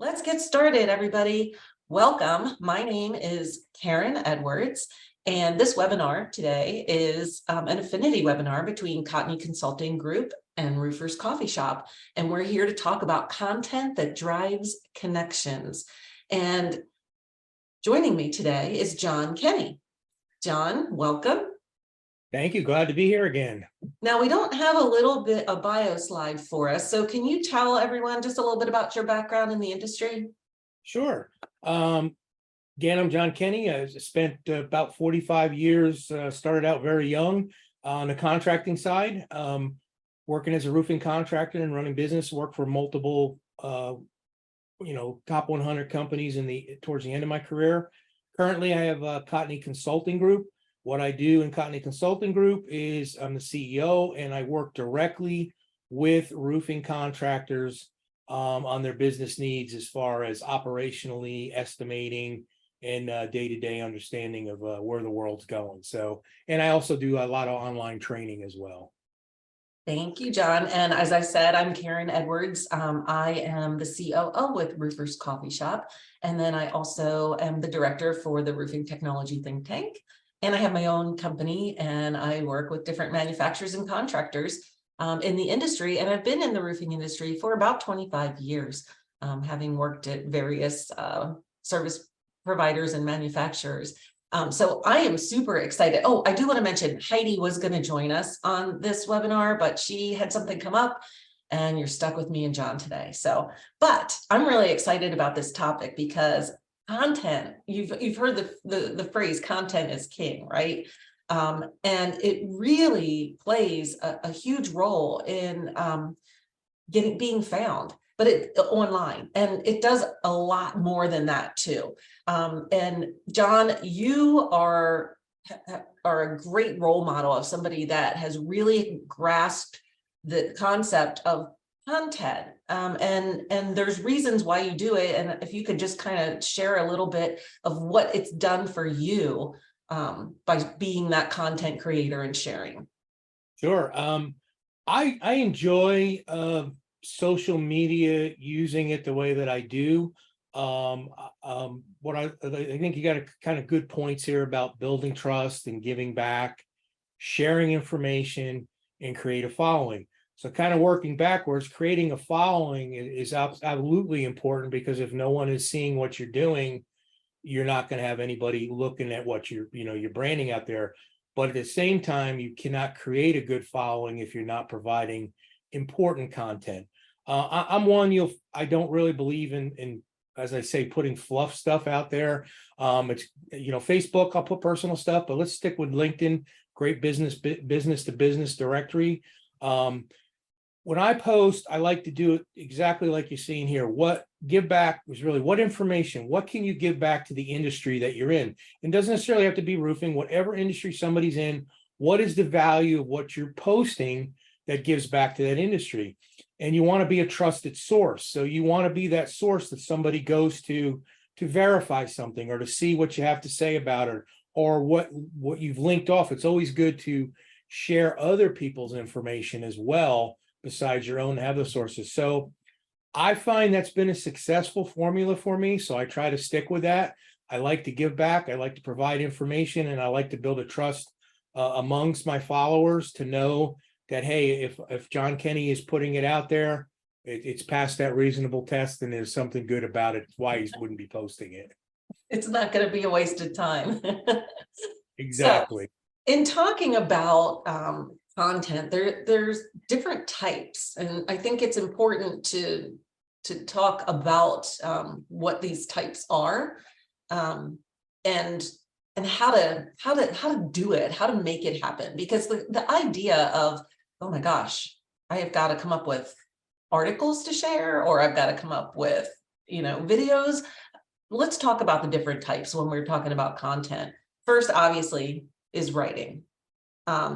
Let's get started, everybody. Welcome. My name is Karen Edwards, and this webinar today is an affinity webinar between Cotney Consulting Group and Roofers Coffee Shop. And we're here to talk about content that drives connections. And joining me today is John Kenney. John, welcome. Thank you. Glad to be here again. Now, we don't have a little bit of bio slide for us. So can you tell everyone just a little bit about your background in the industry? Sure. Again, I'm John Kenney. I spent about 45 years, started out very young on the contracting side, working as a roofing contractor and running business, worked for multiple, top 100 companies towards the end of my career. Currently, I have a Cotney Consulting Group. What I do in Cotney Consulting Group is I'm the CEO, and I work directly with roofing contractors on their business needs as far as operationally estimating and day-to-day understanding of where the world's going. So, and I also do a lot of online training as well. Thank you, John. And as I said, I'm Karen Edwards. I am the COO with Roofers Coffee Shop. And then I also am the director for the Roofing Technology Think Tank. And I have my own company, and I work with different manufacturers and contractors in the industry. And I've been in the roofing industry for about 25 years, having worked at various service providers and manufacturers. So I am super excited. Oh, I do want to mention Heidi was going to join us on this webinar, but she had something come up and you're stuck with me and John today. So, but I'm really excited about this topic because content, you've heard the phrase content is king, right? And it really plays a huge role in being found, but online, and it does a lot more than that too. And John, you are a great role model of somebody that has really grasped the concept of content, and there's reasons why you do it. And if you could just kind of share a little bit of what it's done for you by being that content creator and sharing. Sure. I enjoy social media, using it the way that I do. I think you got a kind of good points here about building trust and giving back, sharing information, and create a following. So kind of working backwards, creating a following is absolutely important, because if no one is seeing what you're doing, you're not going to have anybody looking at what you're branding out there. But at the same time, you cannot create a good following if you're not providing important content. I'm one, I don't really believe in, as I say, putting fluff stuff out there. It's, Facebook, I'll put personal stuff, but let's stick with LinkedIn, great business to business directory. When I post, I like to do it exactly like you're seeing here. What give back was really what information, what can you give back to the industry that you're in? It doesn't necessarily have to be roofing, whatever industry somebody's in, what is the value of what you're posting that gives back to that industry? And you want to be a trusted source. So you want to be that source that somebody goes to verify something or to see what you have to say about it, or what you've linked off. It's always good to share other people's information as well, besides your own, have the sources. So I find that's been a successful formula for me. So I try to stick with that. I like to give back. I like to provide information, and I like to build a trust amongst my followers to know that, hey, if John Kenney is putting it out there, it's passed that reasonable test, and there's something good about it. Why he wouldn't be posting it. It's not going to be a wasted time. Exactly. So, in talking about content, there's different types, and I think it's important to talk about what these types are, and how to do it, how to make it happen. Because the idea of, oh my gosh, I have got to come up with articles to share, or I've got to come up with videos. Let's talk about the different types when we're talking about content. First, obviously, is writing.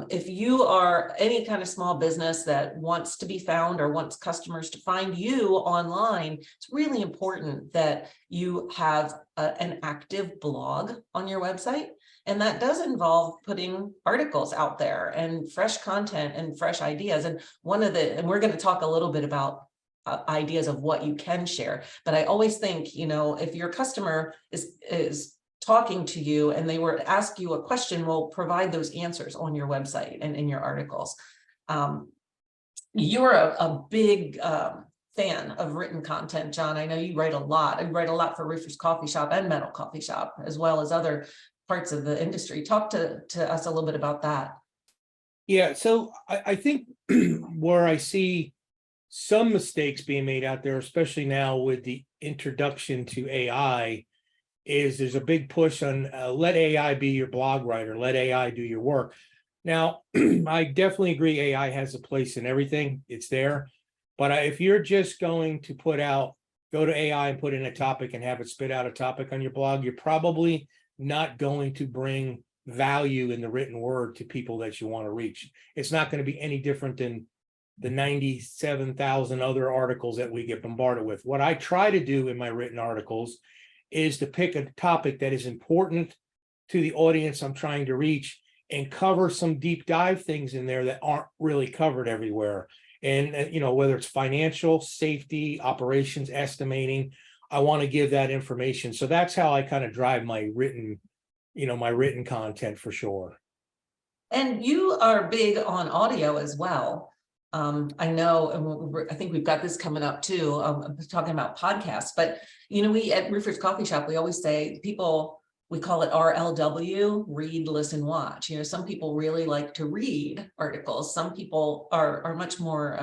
If you are any kind of small business that wants to be found or wants customers to find you online, it's really important that you have an active blog on your website. And that does involve putting articles out there and fresh content and fresh ideas. And we're going to talk a little bit about ideas of what you can share. But I always think, if your customer is talking to you and they were to ask you a question, well, provide those answers on your website and in your articles. You're a big fan of written content, John. I know you write a lot. I write a lot for Roofers Coffee Shop and Metal Coffee Shop, as well as other parts of the industry. Talk to us a little bit about that. Yeah, so I think where I see some mistakes being made out there, especially now with the introduction to AI, is there's a big push on let AI be your blog writer, let AI do your work. Now, I definitely agree AI has a place in everything. It's there. But if you're just going to go to AI and put in a topic and have it spit out a topic on your blog, you're probably not going to bring value in the written word to people that you want to reach. It's not going to be any different than the 97,000 other articles that we get bombarded with. What I try to do in my written articles is to pick a topic that is important to the audience I'm trying to reach and cover some deep dive things in there that aren't really covered everywhere. And, whether it's financial, safety, operations, estimating, I want to give that information. So that's how I kind of drive my written content for sure. And you are big on audio as well. I know, and I think we've got this coming up too, talking about podcasts, but we at Roofers Coffee Shop, we always say we call it RLW, read, listen, watch. Some people really like to read articles. Some people are much more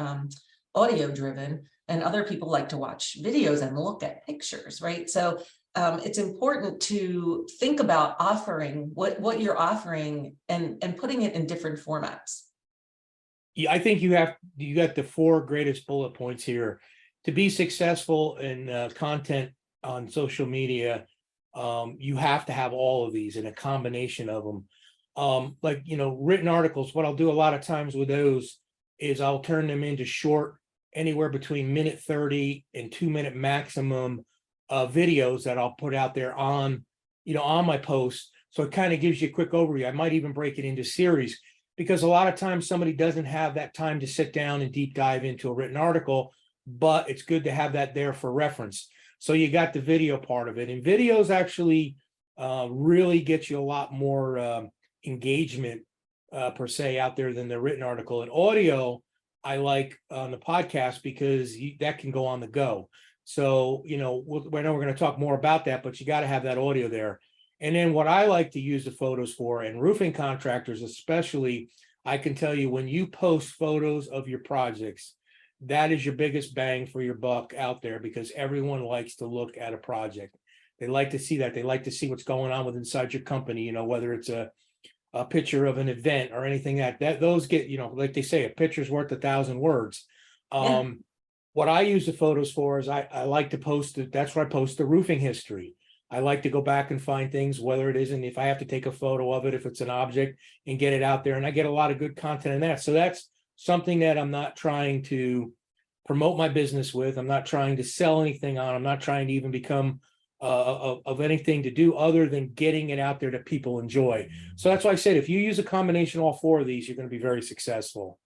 audio driven, and other people like to watch videos and look at pictures, right? So it's important to think about offering what you're offering and putting it in different formats. Yeah, I think you got the 4 greatest bullet points here. To be successful in content on social media, you have to have all of these in a combination of them. Written articles, what I'll do a lot of times with those is I'll turn them into short, anywhere between minute 30 and 2-minute maximum videos that I'll put out there on my post. So it kind of gives you a quick overview. I might even break it into series, because a lot of times somebody doesn't have that time to sit down and deep dive into a written article, but it's good to have that there for reference. So you got the video part of it, and videos actually really get you a lot more engagement per se out there than the written article. And audio, I like on the podcast because that can go on the go. So, I know we're going to talk more about that, but you got to have that audio there. And then what I like to use the photos for, and roofing contractors especially, I can tell you, when you post photos of your projects, that is your biggest bang for your buck out there, because everyone likes to look at a project. They like to see that. They like to see what's going on with inside your company, whether it's a picture of an event or anything that those get, like they say, a picture's worth 1,000 words. Yeah. What I use the photos for is I like to post it. That's where I post the roofing history. I like to go back and find things, whether it isn't, if I have to take a photo of it, if it's an object, and get it out there. And I get a lot of good content in that. So that's something that I'm not trying to promote my business with. I'm not trying to sell anything on. I'm not trying to even become of anything to do other than getting it out there that people enjoy. So that's why I said, if you use a combination of all 4 of these, you're going to be very successful.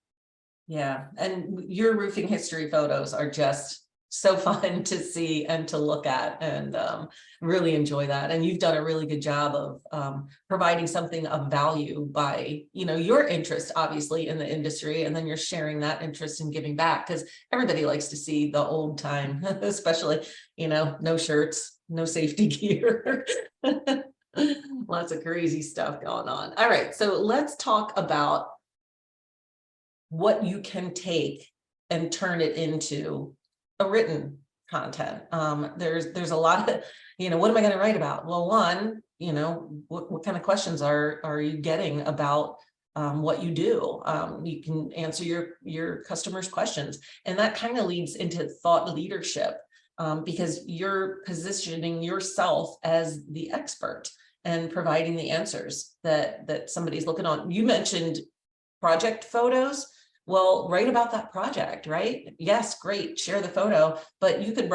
Yeah. And your roofing history photos are just so fun to see and to look at, and really enjoy that. And you've done a really good job of providing something of value by, your interest, obviously, in the industry, and then you're sharing that interest in giving back, because everybody likes to see the old time, especially, no shirts, no safety gear, lots of crazy stuff going on. All right, so let's talk about what you can take and turn it into a written content. There's a lot of, what am I going to write about? Well, one, what kind of questions are you getting about what you do? You can answer your customers' questions, and that kind of leads into thought leadership, because you're positioning yourself as the expert and providing the answers that somebody's looking on. You mentioned project photos. Well, write about that project, right? Yes, great, share the photo, but you could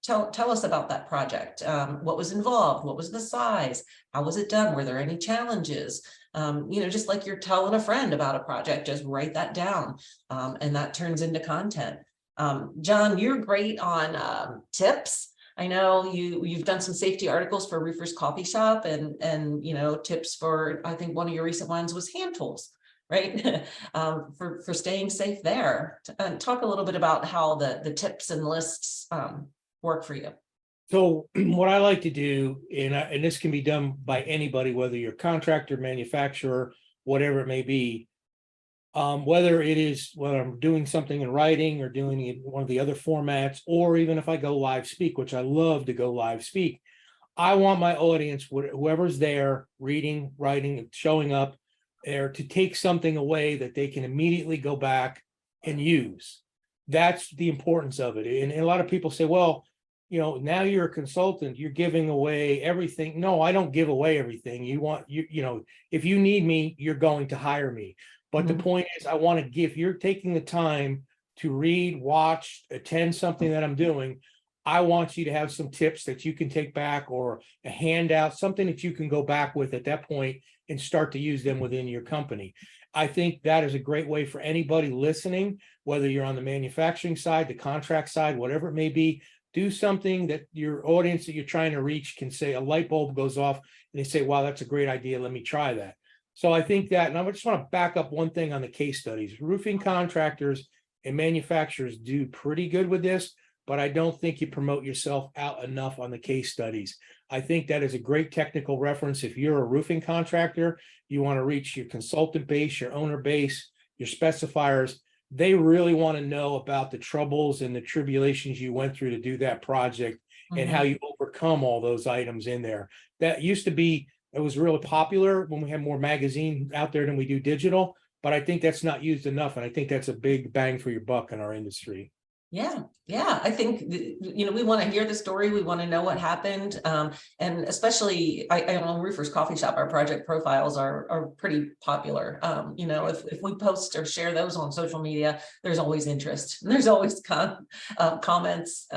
tell us about that project. What was involved? What was the size? How was it done? Were there any challenges? Just like you're telling a friend about a project, just write that down, and that turns into content. John, you're great on tips. I know you've done some safety articles for Roofers Coffee Shop and tips for, I think one of your recent ones was hand tools, right? For staying safe there. Talk a little bit about how the tips and lists work for you. So what I like to do, and this can be done by anybody, whether you're a contractor, manufacturer, whatever it may be, whether I'm doing something in writing or doing it in one of the other formats, or even if I go live speak, which I love to go live speak, I want my audience, whoever's there, reading, writing, showing up there, to take something away that they can immediately go back and use. That's the importance of it. And a lot of people say, well, now you're a consultant, you're giving away everything. No, I don't give away everything. If you need me, you're going to hire me. But the point is, I want to give, you're taking the time to read, watch, attend something that I'm doing. I want you to have some tips that you can take back, or a handout, something that you can go back with at that point and start to use them within your company. I think that is a great way for anybody listening, whether you're on the manufacturing side, the contract side, whatever it may be. Do something that your audience that you're trying to reach can say, a light bulb goes off and they say, wow, that's a great idea. Let me try that. So I think that, and I just want to back up one thing on the case studies. Roofing contractors and manufacturers do pretty good with this, but I don't think you promote yourself out enough on the case studies. I think that is a great technical reference. If you're a roofing contractor, you want to reach your consultant base, your owner base, your specifiers. They really want to know about the troubles and the tribulations you went through to do that project, and how you overcome all those items in there. That used to be, it was really popular when we had more magazine out there than we do digital, but I think that's not used enough. And I think that's a big bang for your buck in our industry. Yeah. I think, we want to hear the story. We want to know what happened. And especially I on Roofers Coffee Shop, our project profiles are pretty popular. If we post or share those on social media, there's always interest and there's always comments.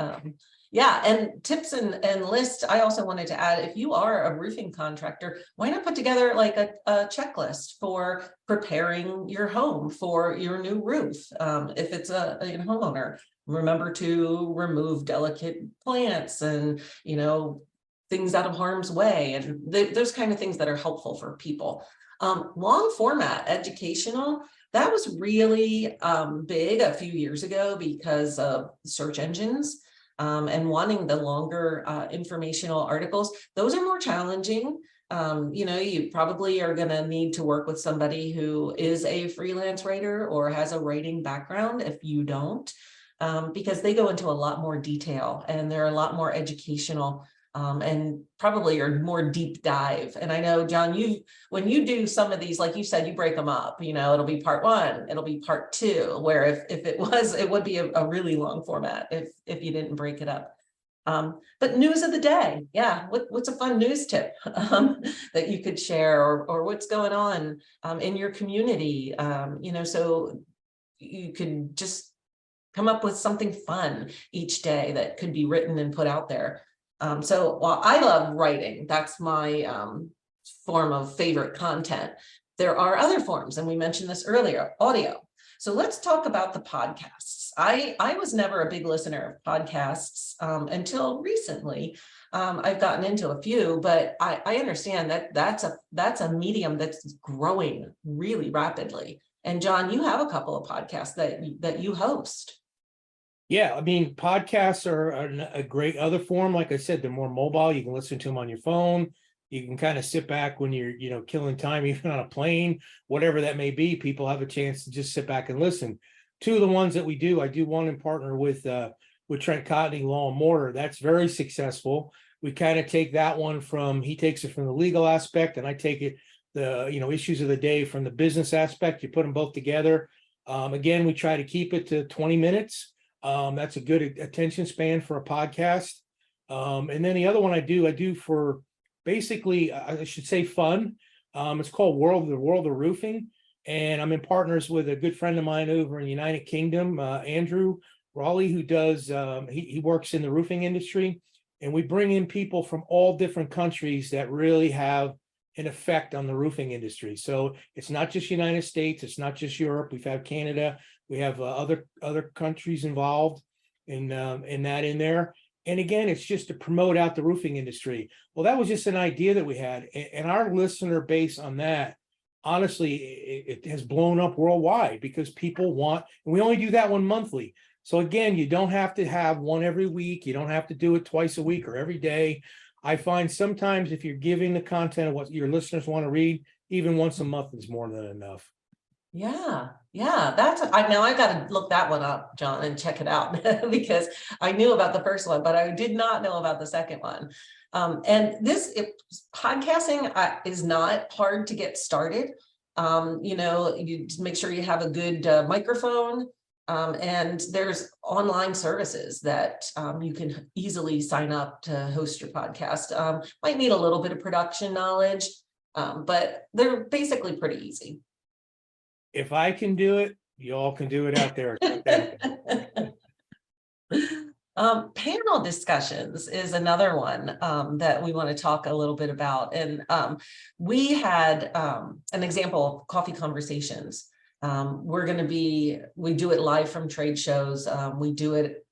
And tips and lists. I also wanted to add, if you are a roofing contractor, why not put together like a checklist for preparing your home for your new roof? If it's a homeowner, remember to remove delicate plants and, things out of harm's way, and those kind of things that are helpful for people. Long format educational, that was really big a few years ago because of search engines. And wanting the longer informational articles, those are more challenging. You probably are going to need to work with somebody who is a freelance writer or has a writing background if you don't, because they go into a lot more detail and they're a lot more educational. And probably are more deep dive. And I know, John, when you do some of these, like you said, you break them up, it'll be part 1, it'll be part 2, where if it would be a really long format if you didn't break it up. But news of the day. Yeah. What's a fun news tip that you could share, or what's going on in your community? So you could just come up with something fun each day that could be written and put out there. So while I love writing, that's my form of favorite content, there are other forms, and we mentioned this earlier, audio. So let's talk about the podcasts. I was never a big listener of podcasts until recently. I've gotten into a few, but I understand that that's a medium that's growing really rapidly. And John, you have a couple of podcasts that you host. Yeah, I mean, podcasts are a great other form. Like I said, they're more mobile. You can listen to them on your phone. You can kind of sit back when you're, killing time, even on a plane, whatever that may be. People have a chance to just sit back and listen. Two of the ones that we do, I do one in partner with Trent Cotney, Law and Mortar. That's very successful. We kind of take that one he takes it from the legal aspect, and I take it the issues of the day from the business aspect. You put them both together. Again, we try to keep it to 20 minutes. That's a good attention span for a podcast. And then the other one I do for basically, I should say, fun. It's called the World of Roofing. And I'm in partners with a good friend of mine over in the United Kingdom, Andrew Raleigh, who does, he works in the roofing industry. And we bring in people from all different countries that really have an effect on the roofing industry. So it's not just United States, it's not just Europe. We've had Canada, we have other countries involved in that in there. And again, it's just to promote out the roofing industry. Well, that was just an idea that we had, and our listener base on that, honestly, it has blown up worldwide because people want, and we only do that one monthly. So again, you don't have to have one every week. You don't have to do it twice a week or every day. I find sometimes if you're giving the content of what your listeners want to read, even once a month is more than enough. Yeah, that's, I know I got to look that one up, John, and check it out because I knew about the first one, but I did not know about the second one. And podcasting is not hard to get started. You just make sure you have a good microphone, and there's online services that you can easily sign up to host your podcast. Might need a little bit of production knowledge, but they're basically pretty easy. If I can do it, you all can do it out there. Panel discussions is another one that we want to talk a little bit about. And we had an example of coffee conversations. We do it live from trade shows. We do it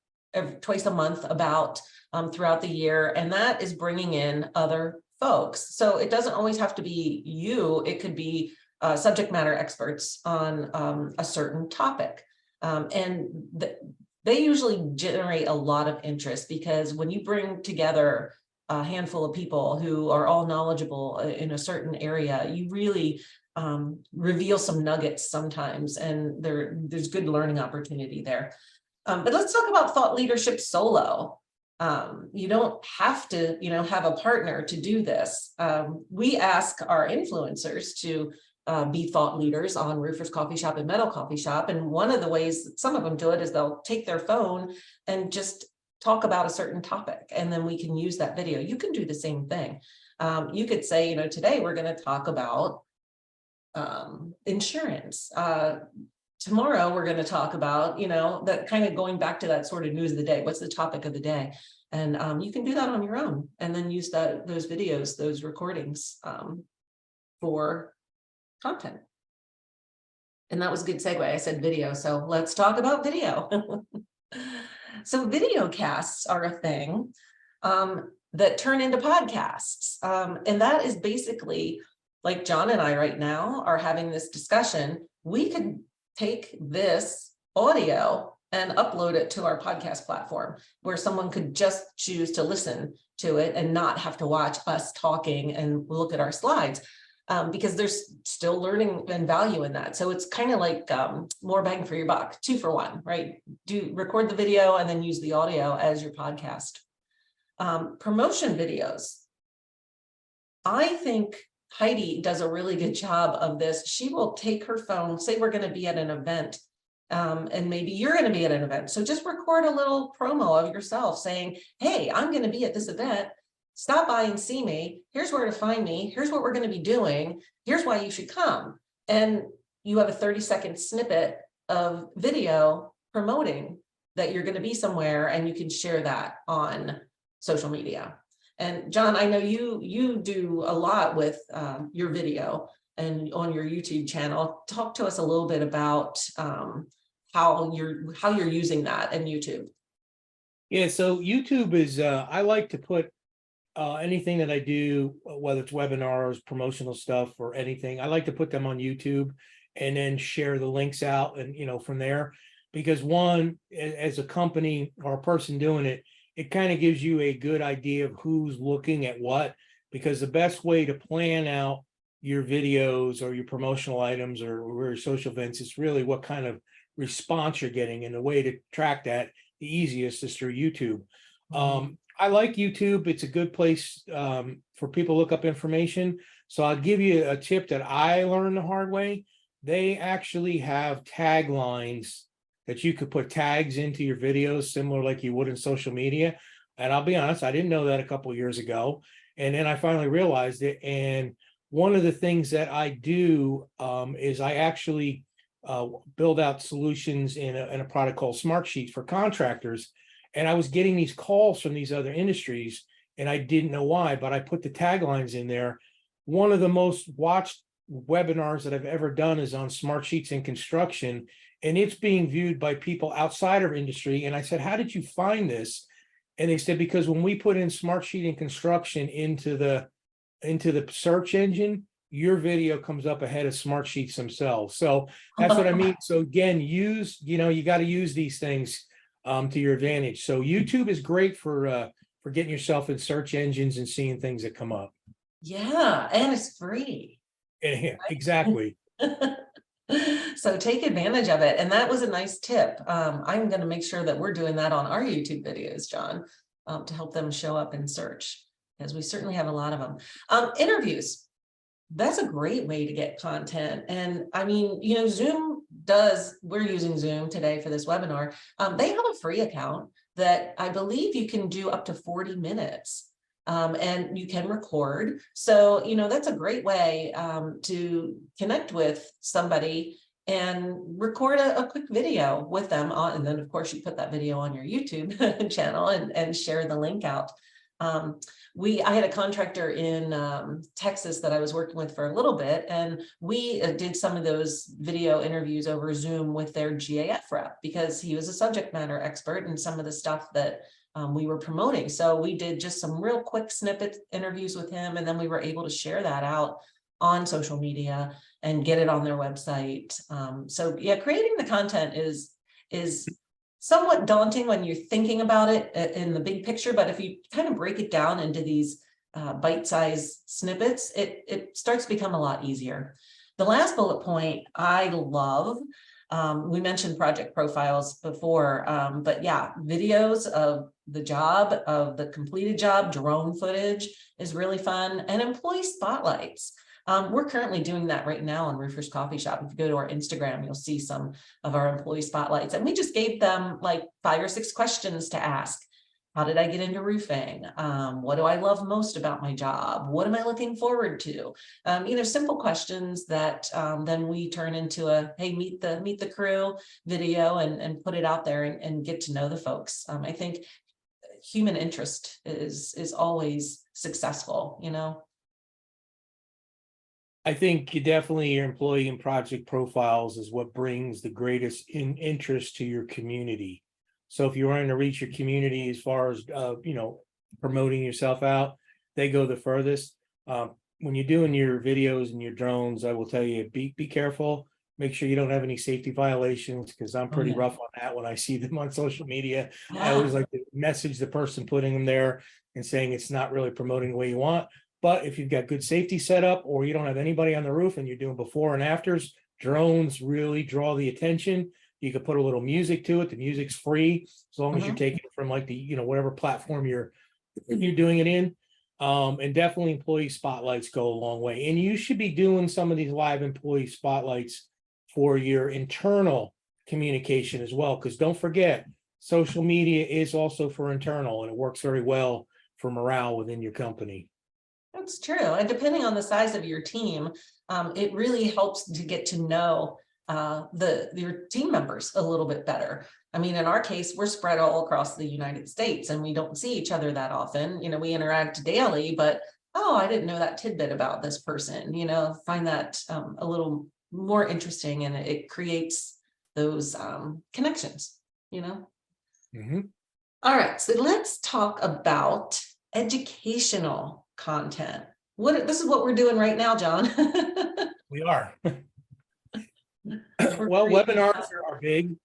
twice a month throughout the year. And that is bringing in other folks. So it doesn't always have to be you. It could be subject matter experts on a certain topic. They usually generate a lot of interest because when you bring together a handful of people who are all knowledgeable in a certain area, you really reveal some nuggets sometimes, and there's good learning opportunity there. But let's talk about thought leadership solo. You don't have to, have a partner to do this. We ask our influencers to be thought leaders on Roofers Coffee Shop and Metal Coffee Shop. And one of the ways that some of them do it is they'll take their phone and just talk about a certain topic, and then we can use that video. You can do the same thing. You could say, today we're going to talk about insurance. Tomorrow we're going to talk about, that kind of going back to that sort of news of the day. What's the topic of the day? And you can do that on your own and then use those videos, those recordings for content. And that was a good segue. I said video, so let's talk about video. So video casts are a thing that turn into podcasts. And that is basically like John and I right now are having this discussion. We could take this audio and upload it to our podcast platform where someone could just choose to listen to it and not have to watch us talking and look at our slides. Because there's still learning and value in that. So it's kind of like more bang for your buck, 2 for 1, right? Record the video and then use the audio as your podcast. Promotion videos. I think Heidi does a really good job of this. She will take her phone, say we're going to be at an event, and maybe you're going to be at an event. So just record a little promo of yourself saying, hey, I'm going to be at this event. Stop by and see me. Here's where to find me. Here's what we're going to be doing. Here's why you should come. And you have a 30-second snippet of video promoting that you're going to be somewhere, and you can share that on social media. And John, I know you do a lot with your video and on your YouTube channel. Talk to us a little bit about how you're using that in YouTube. Yeah, so YouTube is I like to put anything that I do, whether it's webinars, promotional stuff, or anything, I like to put them on YouTube and then share the links out and, from there, because one, as a company or a person doing it, it kind of gives you a good idea of who's looking at what, because the best way to plan out your videos or your promotional items or your social events is really what kind of response you're getting, and the way to track that, the easiest is through YouTube. I like YouTube. It's a good place for people to look up information. So I'll give you a tip that I learned the hard way. They actually have taglines that you could put tags into your videos, similar like you would in social media. And I'll be honest, I didn't know that a couple of years ago. And then I finally realized it. And one of the things that I do is I actually build out solutions in a product called Smart Sheets for contractors. And I was getting these calls from these other industries, and I didn't know why, but I put the taglines in there. one of the most watched webinars that I've ever done is on smart sheets in construction, and it's being viewed by people outside our industry. And I said, how did you find this? And they said, because when we put in smart sheet in construction into the search engine, your video comes up ahead of smart sheets themselves. So that's what I mean. So again, you got to use these things to your advantage. So YouTube is great for getting yourself in search engines and seeing things that come up. Yeah, and it's free. Yeah, exactly. So take advantage of it. And that was a nice tip. I'm going to make sure that we're doing that on our YouTube videos, John, to help them show up in search, because we certainly have a lot of them. Interviews. That's a great way to get content. And I mean, we're using Zoom today for this webinar. They have a free account that I believe you can do up to 40 minutes. And you can record. So, that's a great way to connect with somebody and record a quick video with them on, and then of course you put that video on your YouTube channel and share the link out. I had a contractor in Texas that I was working with for a little bit, and we did some of those video interviews over Zoom with their GAF rep, because he was a subject matter expert in some of the stuff that we were promoting. So we did just some real quick snippet interviews with him, and then we were able to share that out on social media and get it on their website. So yeah, creating the content is somewhat daunting when you're thinking about it in the big picture, but if you kind of break it down into these bite-sized snippets, it starts to become a lot easier. The last bullet point I love, we mentioned project profiles before, but yeah, videos of the job, of the completed job, drone footage is really fun, and employee spotlights. We're currently doing that right now on Roofers Coffee Shop. If you go to our Instagram, you'll see some of our employee spotlights, and we just gave them like 5 or 6 questions to ask. How did I get into roofing? What do I love most about my job? What am I looking forward to? Simple questions that then we turn into a, hey, meet the crew video and put it out there and get to know the folks. I think human interest is always successful, I think your employee and project profiles is what brings the greatest interest to your community. So if you're wanting to reach your community as far as, promoting yourself out, they go the furthest. When you're doing your videos and your drones, I will tell you, be careful. Make sure you don't have any safety violations, because I'm pretty rough on that when I see them on social media. Yeah. I always like to message the person putting them there and saying it's not really promoting the way you want. But if you've got good safety set up, or you don't have anybody on the roof and you're doing before and afters, drones really draw the attention. You could put a little music to it. The music's free, as long as you're taking it from like the, whatever platform you're doing it in. And definitely employee spotlights go a long way. And you should be doing some of these live employee spotlights for your internal communication as well, because don't forget, social media is also for internal, and it works very well for morale within your company. That's true. And depending on the size of your team, it really helps to get to know your team members a little bit better. I mean, in our case, we're spread all across the United States, and we don't see each other that often. We interact daily, but I didn't know that tidbit about this person. Find that a little more interesting, and it creates those connections. Mm-hmm. All right, so let's talk about educational content. This is what we're doing right now, John. We are. Well, webinars are big.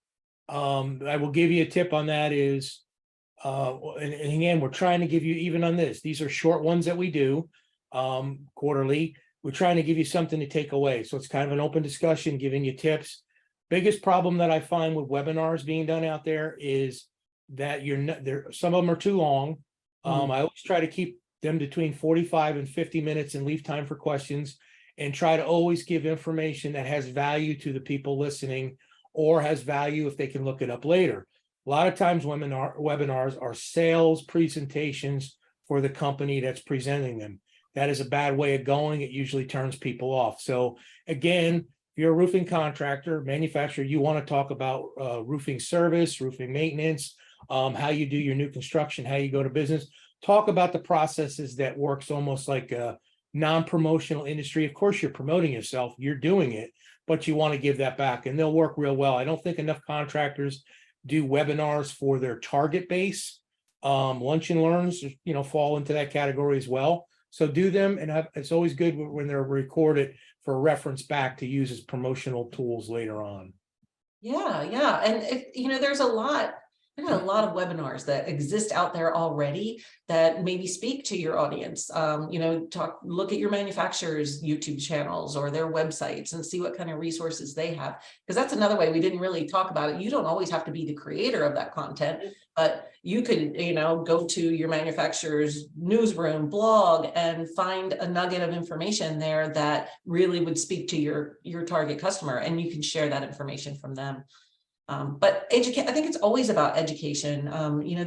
I will give you a tip on that is, and again, we're trying to give you, even on this, these are short ones that we do quarterly. We're trying to give you something to take away. So it's kind of an open discussion, giving you tips. Biggest problem that I find with webinars being done out there is that some of them are too long. I always try to keep them between 45 and 50 minutes and leave time for questions, and try to always give information that has value to the people listening, or has value if they can look it up later. A lot of times webinars are sales presentations for the company that's presenting them. That is a bad way of going. It usually turns people off. So again, if you're a roofing contractor, manufacturer, you want to talk about roofing service, roofing maintenance, how you do your new construction, how you go to business. Talk about the processes that works almost like a non-promotional industry. Of course, you're promoting yourself, you're doing it, but you want to give that back, and they'll work real well. I don't think enough contractors do webinars for their target base. Lunch and learns, fall into that category as well. So do them, and it's always good when they're recorded for reference back to use as promotional tools later on. Yeah, yeah. And there's a lot of webinars that exist out there already that maybe speak to your audience. Look at your manufacturer's YouTube channels or their websites and see what kind of resources they have. Because that's another way we didn't really talk about it. You don't always have to be the creator of that content, but you could, go to your manufacturer's newsroom blog and find a nugget of information there that really would speak to your target customer, and you can share that information from them. But I think it's always about education.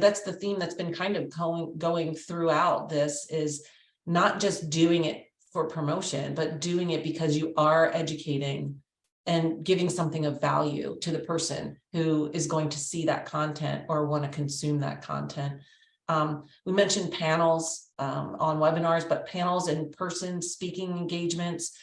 That's the theme that's been kind of going throughout this, is not just doing it for promotion, but doing it because you are educating and giving something of value to the person who is going to see that content or want to consume that content. We mentioned panels on webinars, but panels, in-person speaking engagements.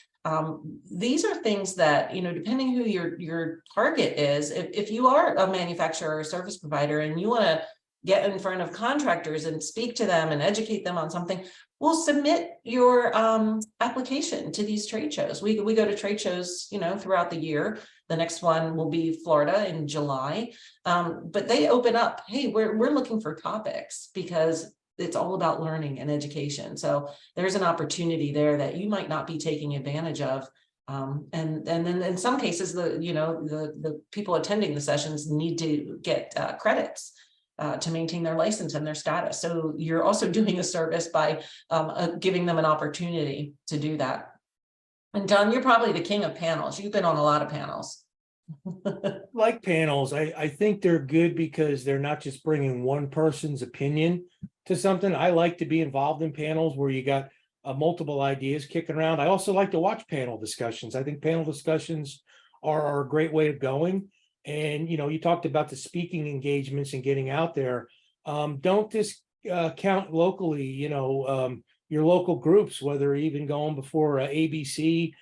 These are things that, depending who your target is, if you are a manufacturer or a service provider and you want to get in front of contractors and speak to them and educate them on something, we'll submit your application to these trade shows. We go to trade shows, throughout the year. The next one will be Florida in July. But they open up, hey, we're looking for topics, because it's all about learning and education. So there's an opportunity there that you might not be taking advantage of. And then in some cases, the people attending the sessions need to get credits to maintain their license and their status. So you're also doing a service by giving them an opportunity to do that. And John, you're probably the king of panels. You've been on a lot of panels. Like panels, I think they're good because they're not just bringing one person's opinion to something. I like to be involved in panels where you got multiple ideas kicking around. I also like to watch panel discussions. I think panel discussions are a great way of going. And, you talked about the speaking engagements and getting out there. Don't just count locally, your local groups, whether even going before ABC,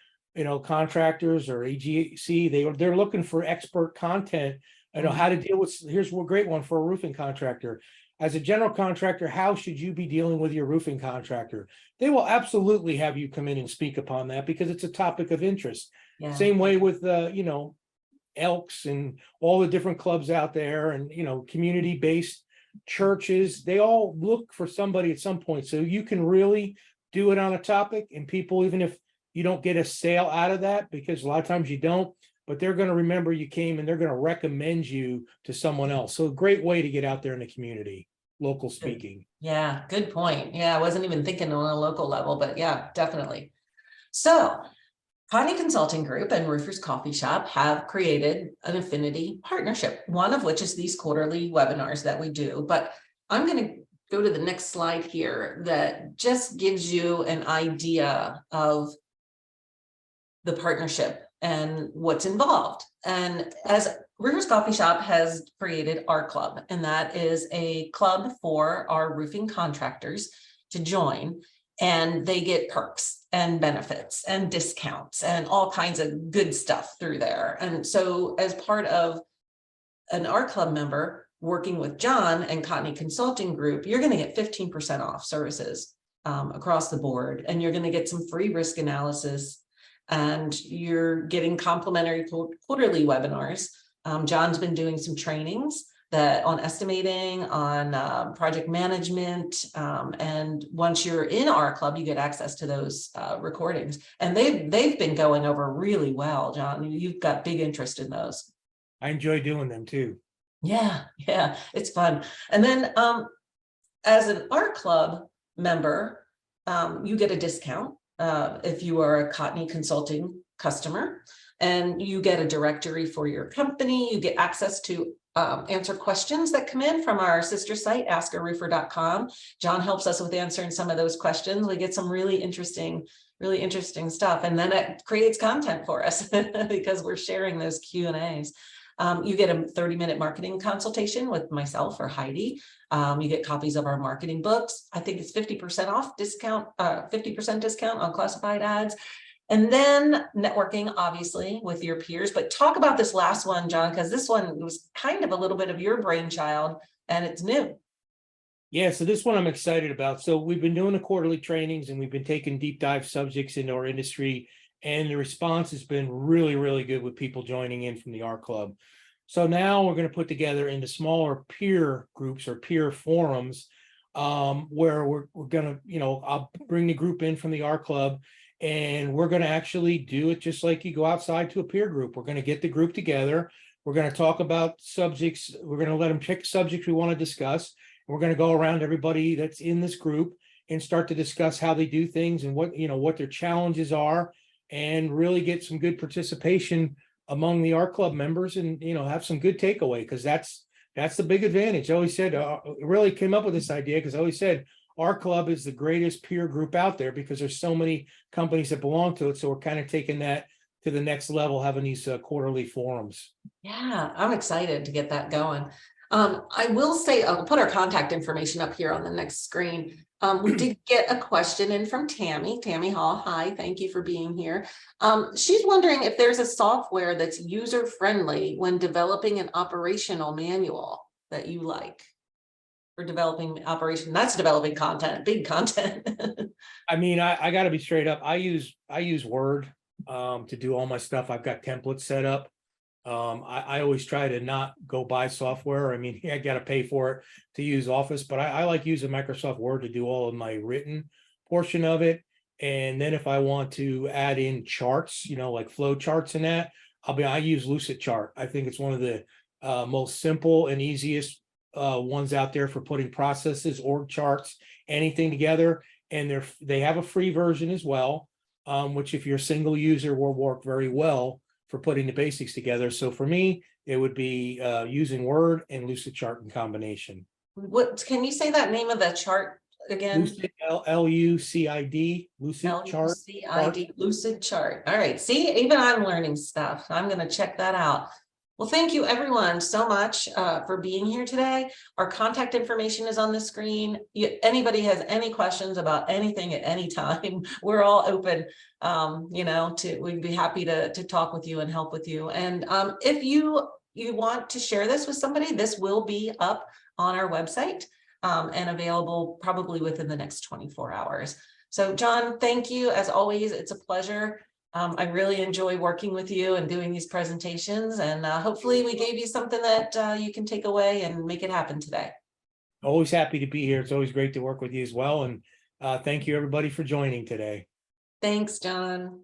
contractors or AGC, they're looking for expert content. How to deal with, here's a great one for a roofing contractor. As a general contractor, how should you be dealing with your roofing contractor? They will absolutely have you come in and speak upon that because it's a topic of interest. Yeah. Same way with, Elks and all the different clubs out there, and, community-based churches, they all look for somebody at some point. So you can really do it on a topic, and people, even if you don't get a sale out of that, because a lot of times you don't, but they're going to remember you came and they're going to recommend you to someone else. So a great way to get out there in the community, local speaking. Yeah, good point. Yeah, I wasn't even thinking on a local level, but yeah, definitely. So Cotney Consulting Group and Roofers Coffee Shop have created an affinity partnership, one of which is these quarterly webinars that we do. But I'm going to go to the next slide here that just gives you an idea of the partnership and what's involved. And as Roofers Coffee Shop has created our club, and that is a club for our roofing contractors to join, and they get perks and benefits and discounts and all kinds of good stuff through there. And so as part of our club member working with John and Cotney Consulting Group, you're going to get 15% off services across the board, and you're going to get some free risk analysis, and you're getting complimentary quarterly webinars. John's been doing some trainings on estimating, on project management, and once you're in our club, you get access to those recordings, and they've been going over really well. John, you've got big interest in those. I enjoy doing them too. Yeah, it's fun. And then as an art club member, you get a discount if you are a Cotney Consulting customer, and you get a directory for your company. You get access to answer questions that come in from our sister site, askaroofer.com. John helps us with answering some of those questions. We get some really interesting stuff, and then it creates content for us because we're sharing those Q&As. You get a 30-minute marketing consultation with myself or Heidi. You get copies of our marketing books. I think it's 50% off discount, 50% discount on classified ads. And then networking, obviously, with your peers. But talk about this last one, John, because this one was kind of a little bit of your brainchild and it's new. Yeah, so this one I'm excited about. So we've been doing the quarterly trainings and we've been taking deep dive subjects into our industry, and the response has been really, really good with people joining in from the art club. So now we're going to put together into smaller peer groups or peer forums, where we're going to, I'll bring the group in from the art club, and we're going to actually do it just like you go outside to a peer group. We're going to get the group together. We're going to talk about subjects. We're going to let them pick subjects we want to discuss. We're going to go around everybody that's in this group and start to discuss how they do things and what their challenges are, and really get some good participation among the art club members, and have some good takeaway, because that's the big advantage. I always said, really came up with this idea because I always said our club is the greatest peer group out there because there's so many companies that belong to it. So we're kind of taking that to the next level, having these quarterly forums. Yeah, I'm excited to get that going. I will say, I'll put our contact information up here on the next screen. We did get a question in from Tammy Hall. Hi, thank you for being here. She's wondering if there's a software that's user-friendly when developing an operational manual that you like for developing operation. That's developing content, big content. I mean, I got to be straight up. I use Word to do all my stuff. I've got templates set up. I always try to not go buy software. I mean, I got to pay for it to use Office, but I like using Microsoft Word to do all of my written portion of it. And then if I want to add in charts, like flow charts and that, I use Lucid Chart. I think it's one of the most simple and easiest ones out there for putting processes, org charts, anything together. And they have a free version as well, which if you're a single user will work very well for putting the basics together. So for me, it would be using Word and Lucid Chart in combination. What can you say that name of the chart again? Lucid, Lucid, Lucid Chart. Lucid, Lucid Chart. All right. See, even I'm learning stuff. I'm going to check that out. Well, thank you everyone so much for being here today. Our contact information is on the screen. Anybody has any questions about anything at any time, we're all open, we'd be happy to talk with you and help with you. And if you want to share this with somebody, this will be up on our website and available probably within the next 24 hours. So John, thank you. As always, it's a pleasure. I really enjoy working with you and doing these presentations, and hopefully we gave you something that you can take away and make it happen today. Always happy to be here. It's always great to work with you as well. And thank you everybody for joining today. Thanks, John.